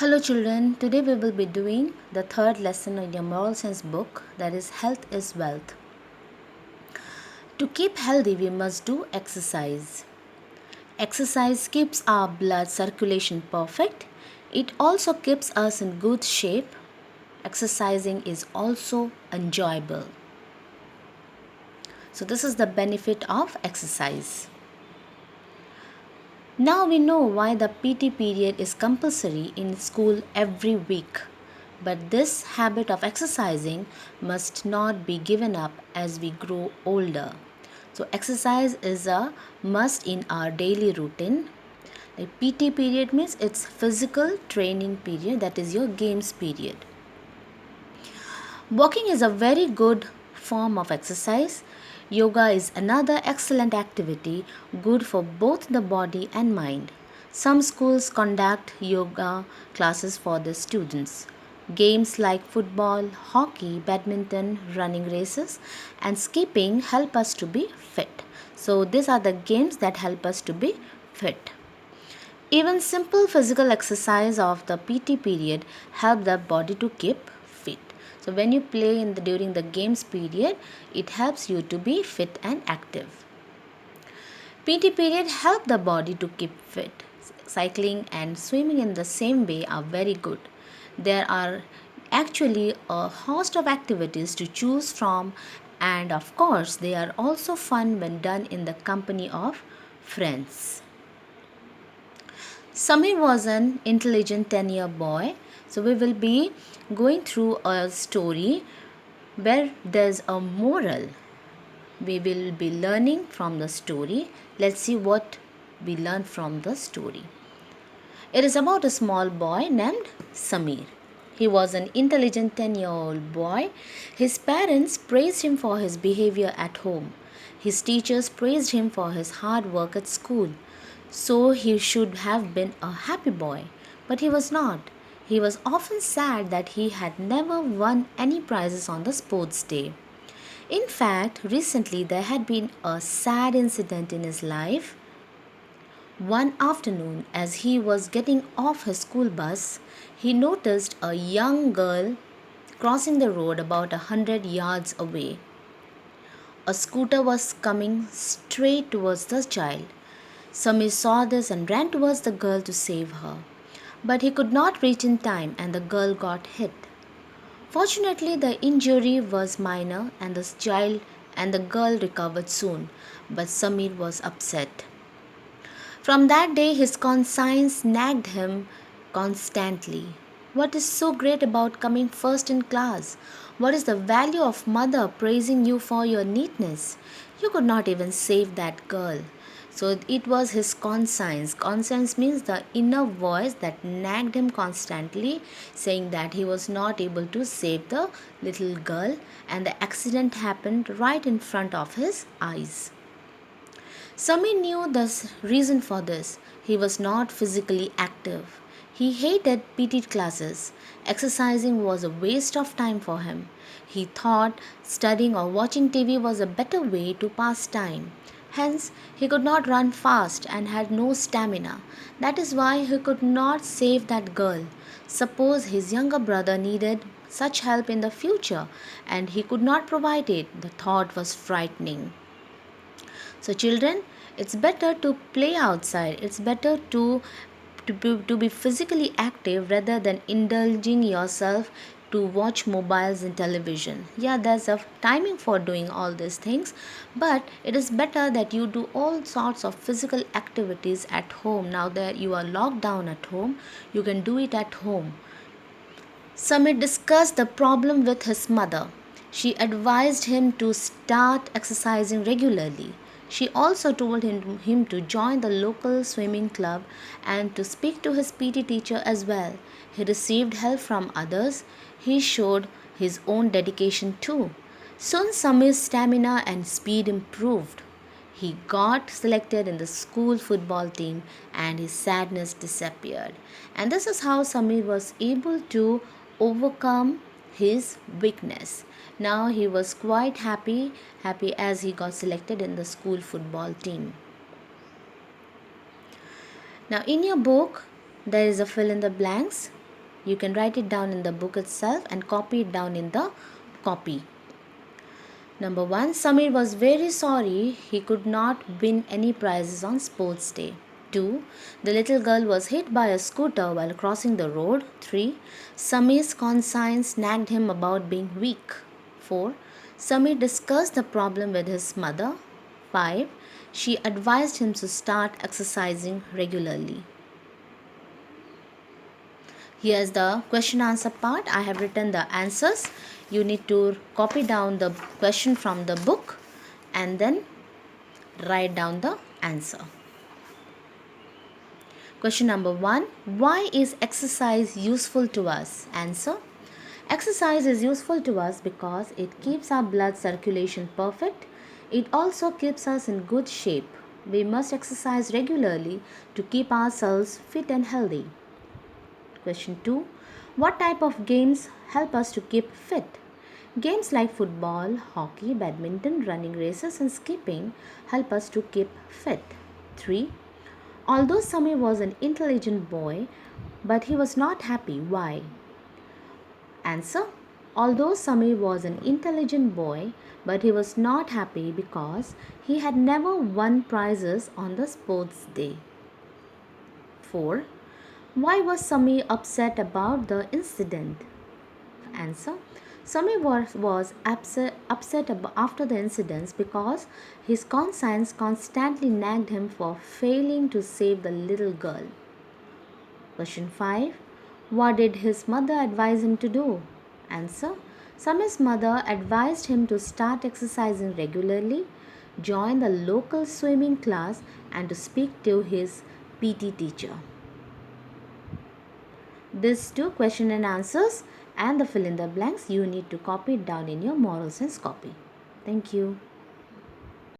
Hello, children. Today we will be doing the third lesson in your moral science book, that is, Health is Wealth. To keep healthy, we must do exercise. Exercise keeps our blood circulation perfect. It also keeps us in good shape. Exercising is also enjoyable. So, this is the benefit of exercise. Now we know why the PT period is compulsory in school every week. But this habit of exercising must not be given up as we grow older. So, exercise is a must in our daily routine. The PT period means it's physical training period, that is your games period. Walking is a very good form of exercise. Yoga is another excellent activity, good for both the body and mind. Some schools conduct yoga classes for the students. Games like football, hockey, badminton, running races, and skipping help us to be fit. So, these are the games that help us to be fit. Even simple physical exercise of the PT period help the body to keep fit. So when you play during the games period, it helps you to be fit and active. PT period help the body to keep fit. Cycling and swimming in the same way are very good. There are actually a host of activities to choose from, and of course they are also fun when done in the company of friends. Samir was an intelligent 10-year boy. So we will be going through a story where there's a moral. We will be learning from the story. Let's see what we learn from the story. It is about a small boy named Samir. He was an intelligent 10-year-old boy. His parents praised him for his behavior at home. His teachers praised him for his hard work at school. So he should have been a happy boy. But he was not. He was often sad that he had never won any prizes on the sports day. In fact, recently there had been a sad incident in his life. One afternoon, as he was getting off his school bus, he noticed a young girl crossing the road about 100 yards away. A scooter was coming straight towards the child. Samir saw this and ran towards the girl to save her. But he could not reach in time and the girl got hit. Fortunately, the injury was minor and the child and the girl recovered soon, but Samir was upset. From that day, his conscience nagged him constantly. What is so great about coming first in class? What is the value of mother praising you for your neatness? You could not even save that girl. So it was his conscience. Conscience means the inner voice that nagged him constantly, saying that he was not able to save the little girl, and the accident happened right in front of his eyes. Samir knew the reason for this. He was not physically active. He hated PT classes. Exercising was a waste of time for him. He thought studying or watching TV was a better way to pass time. Hence, he could not run fast and had no stamina. That is why he could not save that girl. Suppose his younger brother needed such help in the future and he could not provide it. The thought was frightening. So, children, it's better to play outside. It's better to be physically active rather than indulging yourself to watch mobiles and television. Yeah, there's a timing for doing all these things, but it is better that you do all sorts of physical activities at home. Now that you are locked down at home, you can do it at home. Samir discussed the problem with his mother. She advised him to start exercising regularly. She also told him to join the local swimming club and to speak to his PT teacher as well. He received help from others. He showed his own dedication too. Soon Samir's stamina and speed improved. He got selected in the school football team and his sadness disappeared. And this is how Samir was able to overcome his weakness. Now he was quite happy as he got selected in the school football team. Now in your book, there is a fill in the blanks. You can write it down in the book itself and copy it down in the copy. Number 1. Samir was very sorry he could not win any prizes on sports day. 2. The little girl was hit by a scooter while crossing the road. 3. Samir's conscience nagged him about being weak. 4. Samir discussed the problem with his mother. 5. She advised him to start exercising regularly. Here's the question answer part. I have written the answers. You need to copy down the question from the book and then write down the answer. Question number 1. Why is exercise useful to us? Answer. Exercise is useful to us because it keeps our blood circulation perfect. It also keeps us in good shape. We must exercise regularly to keep ourselves fit and healthy. Question 2. What type of games help us to keep fit? Games like football, hockey, badminton, running races and skipping help us to keep fit. 3. Although Samir was an intelligent boy, but he was not happy. Why? Answer. Although Samir was an intelligent boy, but he was not happy because he had never won prizes on the sports day. 4. Why was Samir upset about the incident? Answer. Samir was upset after the incidents because his conscience constantly nagged him for failing to save the little girl. Question 5. What did his mother advise him to do? Answer. Samir's mother advised him to start exercising regularly, join the local swimming class, and to speak to his PT teacher. These two question and answers and the fill in the blanks you need to copy it down in your moral sense copy. Thank you.